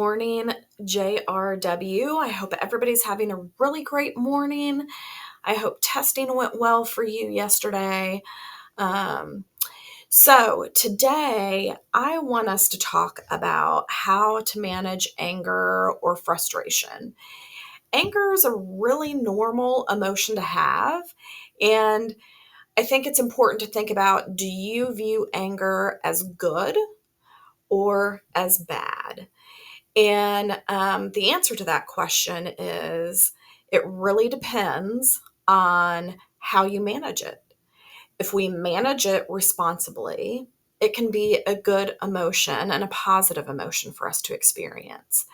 morning, JRW. I hope everybody's having a really great morning. I hope testing went well for you yesterday. Um, so, today I want us to talk about how to manage anger or frustration. Anger is a really normal emotion to have. And I think it's important to think about, do you view anger as good or as bad? And the answer to that question is it really depends on how you manage it. If we manage it responsibly, it can be a good emotion and a positive emotion for us to experience.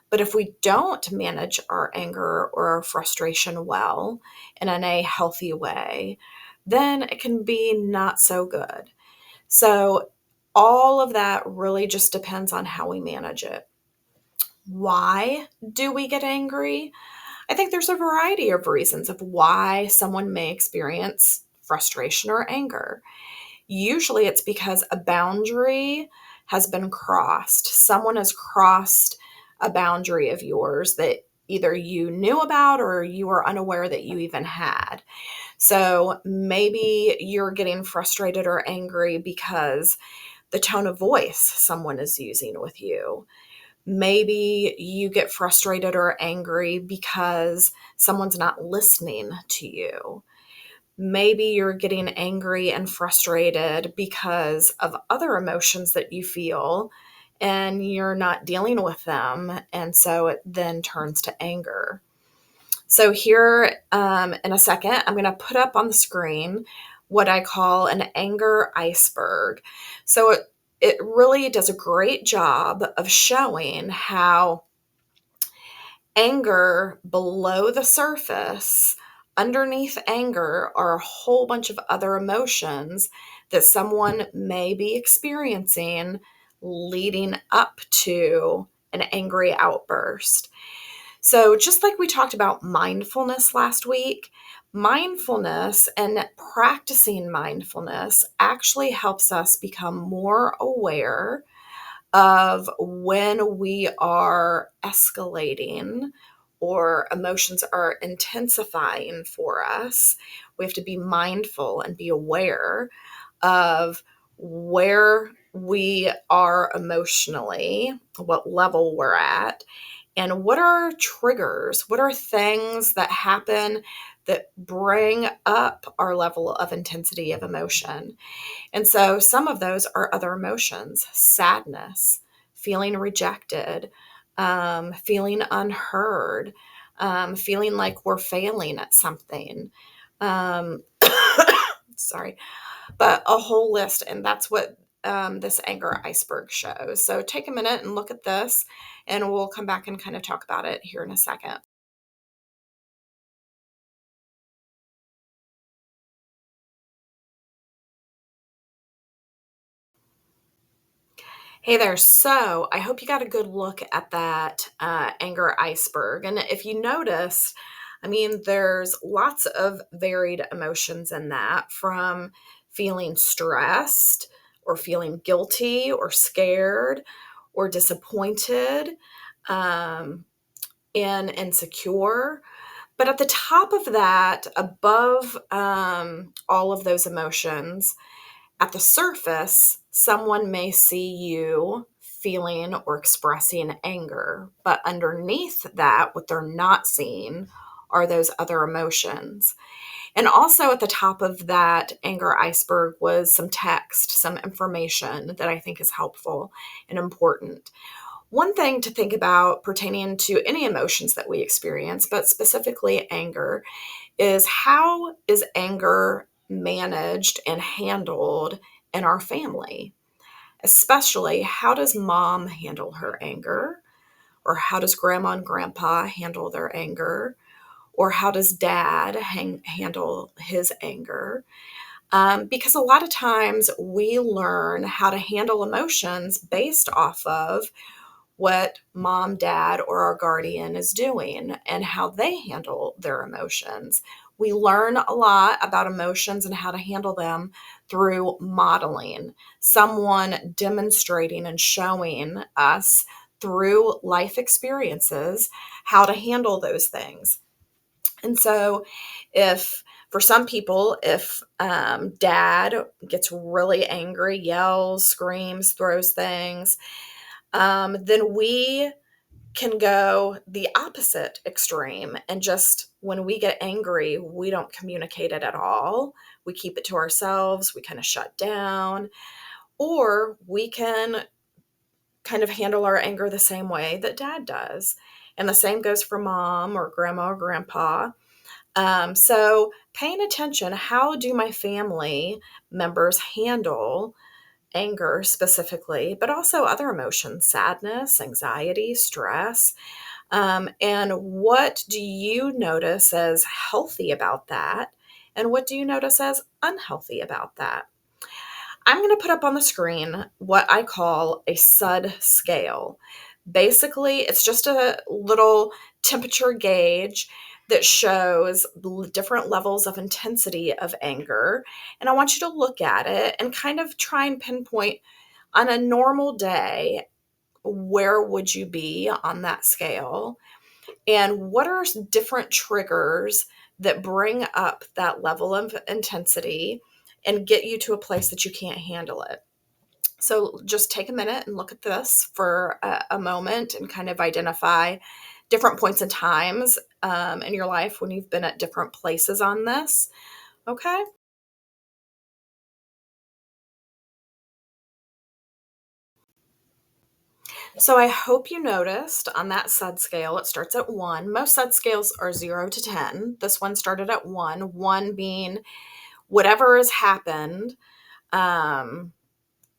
But if we don't manage our anger or our frustration well and in a healthy way, then it can be not so good. So, all of that really just depends on how we manage it. Why do we get angry? I think there's a variety of reasons of why someone may experience frustration or anger. Usually it's because a boundary has been crossed. Someone has crossed a boundary of yours that either you knew about or you were unaware that you even had. So maybe you're getting frustrated or angry because the tone of voice someone is using with you. Maybe you get frustrated or angry because someone's not listening to you. Maybe you're getting angry and frustrated because of other emotions that you feel and you're not dealing with them. And so it then turns to anger. So, here in a second, I'm going to put up on the screen what I call an anger iceberg. So, it really does a great job of showing how anger below the surface, underneath anger, are a whole bunch of other emotions that someone may be experiencing leading up to an angry outburst. So, just like we talked about mindfulness last week, mindfulness and practicing mindfulness actually helps us become more aware of when we are escalating or emotions are intensifying for us. We have to be mindful and be aware of where we are emotionally, what level we're at, and what are triggers? What are things that happen that bring up our level of intensity of emotion? And so some of those are other emotions: sadness, feeling rejected, feeling unheard, feeling like we're failing at something. Um, sorry, but a whole list. And that's what this anger iceberg shows. So take a minute and look at this, and we'll come back and kind of talk about it here in a second. Hey there. So I hope you got a good look at that anger iceberg. And if you notice, I mean, there's lots of varied emotions in that, from feeling stressed or feeling guilty or scared or disappointed um, and insecure. But at the top of that, above all of those emotions, at the surface, someone may see you feeling or expressing anger, but underneath that, what they're not seeing are those other emotions. And also at the top of that anger iceberg was some text, some information that I think is helpful and important. One thing to think about pertaining to any emotions that we experience, but specifically anger, is how is anger managed and handled in our family? Especially, how does mom handle her anger? Or how does grandma and grandpa handle their anger? Or how does dad handle his anger? Because a lot of times we learn how to handle emotions based off of what mom, dad, or our guardian is doing and how they handle their emotions. We learn a lot about emotions and how to handle them through modeling, someone demonstrating and showing us through life experiences how to handle those things. And so for some people, if dad gets really angry, yells, screams, throws things, then we can go the opposite extreme. And just when we get angry, we don't communicate it at all. We keep it to ourselves. We kind of shut down. Or we can kind of handle our anger the same way that dad does. And the same goes for mom or grandma or grandpa. So paying attention, how do my family members handle anger specifically, but also other emotions, sadness, anxiety, stress? And what do you notice as healthy about that? And what do you notice as unhealthy about that? I'm going to put up on the screen what I call a SUD scale. Basically, it's just a little temperature gauge that shows different levels of intensity of anger. And I want you to look at it and kind of try and pinpoint on a normal day, where would you be on that scale? And what are different triggers that bring up that level of intensity and get you to a place that you can't handle it? So just take a minute and look at this for a moment and kind of identify different points and times in your life when you've been at different places on this. Okay. So I hope you noticed on that SUD scale, it starts at 1. Most SUD scales are 0 to 10. This one started at 1, 1 being whatever has happened,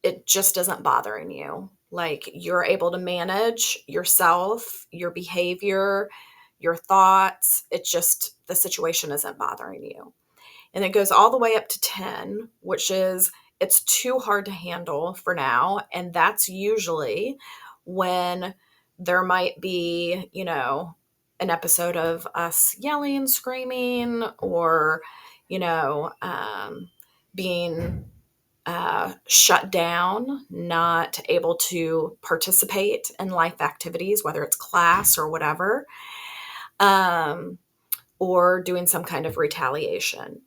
it just isn't bothering you. Like, you're able to manage yourself, your behavior, your thoughts. It's just the situation isn't bothering you. And it goes all the way up to 10, which is it's too hard to handle for now. And that's usually when there might be, an episode of us yelling, screaming, or, being shut down, not able to participate in life activities, whether it's class or whatever, or doing some kind of retaliation.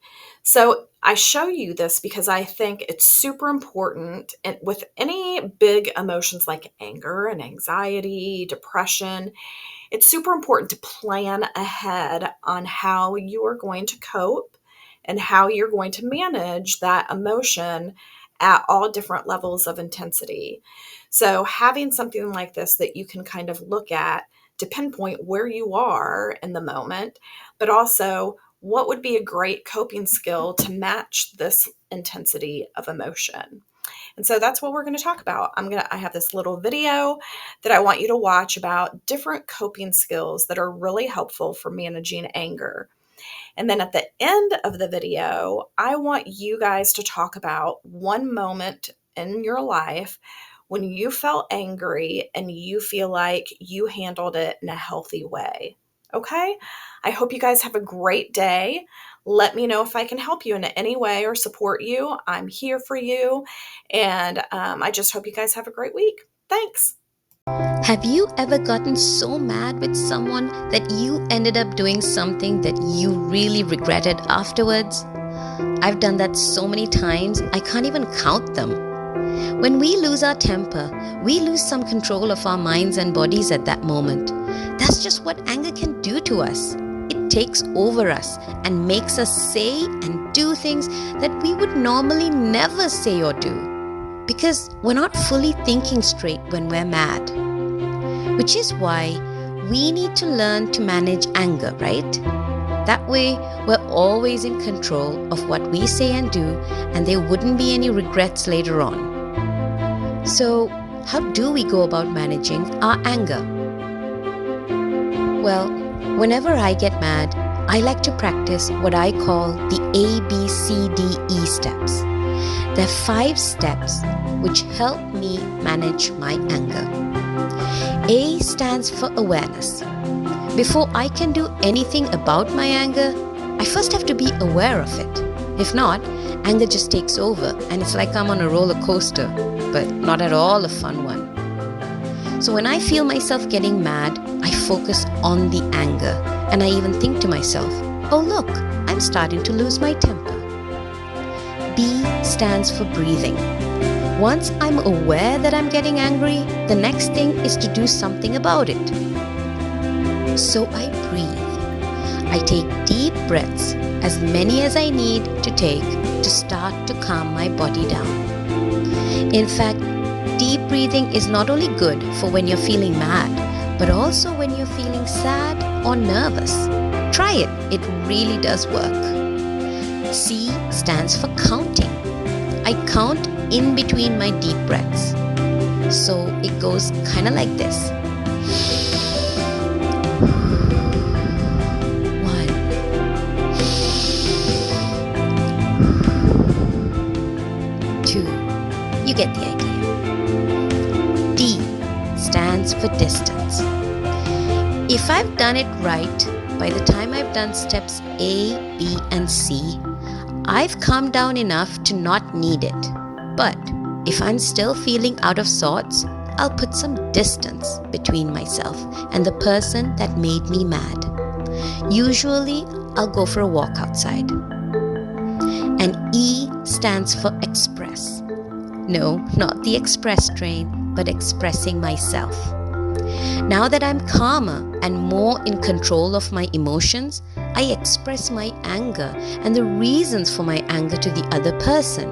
So I show you this because I think it's super important, and with any big emotions like anger and anxiety, depression, it's super important to plan ahead on how you are going to cope and how you're going to manage that emotion at all different levels of intensity. So having something like this that you can kind of look at to pinpoint where you are in the moment, but also what would be a great coping skill to match this intensity of emotion. And so that's what we're going to talk about. I have this little video that I want you to watch about different coping skills that are really helpful for managing anger. And then at the end of the video, I want you guys to talk about one moment in your life when you felt angry and you feel like you handled it in a healthy way. Okay? I hope you guys have a great day. Let me know if I can help you in any way or support you. I'm here for you. And I just hope you guys have a great week. Thanks. Have you ever gotten so mad with someone that you ended up doing something that you really regretted afterwards? I've done that so many times, I can't even count them. When we lose our temper, we lose some control of our minds and bodies at that moment. That's just what anger can do to us. It takes over us and makes us say and do things that we would normally never say or do, because we're not fully thinking straight when we're mad. Which is why we need to learn to manage anger, right? That way, we're always in control of what we say and do, and there wouldn't be any regrets later on. So, how do we go about managing our anger? Well, whenever I get mad, I like to practice what I call the ABCDE steps. There are 5 steps which help me manage my anger. A stands for awareness. Before I can do anything about my anger, I first have to be aware of it. If not, anger just takes over and it's like I'm on a roller coaster, but not at all a fun one. So when I feel myself getting mad, I focus on the anger. And I even think to myself, oh look, I'm starting to lose my temper. B stands for breathing. Once I'm aware that I'm getting angry, the next thing is to do something about it. So I breathe. I take deep breaths, as many as I need to take to start to calm my body down. In fact, deep breathing is not only good for when you're feeling mad, but also when you're feeling sad or nervous. Try it, it really does work. C stands for counting. I count in between my deep breaths. So it goes kind of like this. 1, 2. You get the idea. D stands for distance. If I've done it right, by the time I've done steps A, B, and C, I've calmed down enough to not need it. But if I'm still feeling out of sorts, I'll put some distance between myself and the person that made me mad. Usually, I'll go for a walk outside. And E stands for express. No, not the express train, but expressing myself. Now that I'm calmer and more in control of my emotions, I express my anger and the reasons for my anger to the other person.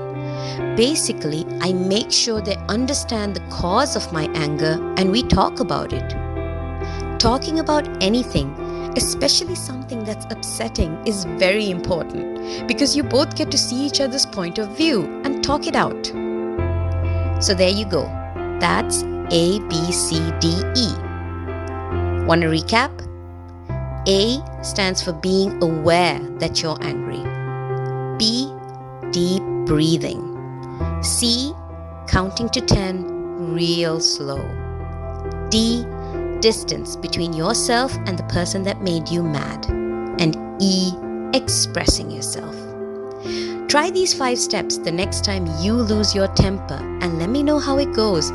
Basically, I make sure they understand the cause of my anger and we talk about it. Talking about anything, especially something that's upsetting, is very important because you both get to see each other's point of view and talk it out. So there you go. That's A, B, C, D, E. Want to recap? A stands for being aware that you're angry. B, deep breathing. C, counting to 10 real slow. D, distance between yourself and the person that made you mad. And E, expressing yourself. Try these 5 steps the next time you lose your temper and let me know how it goes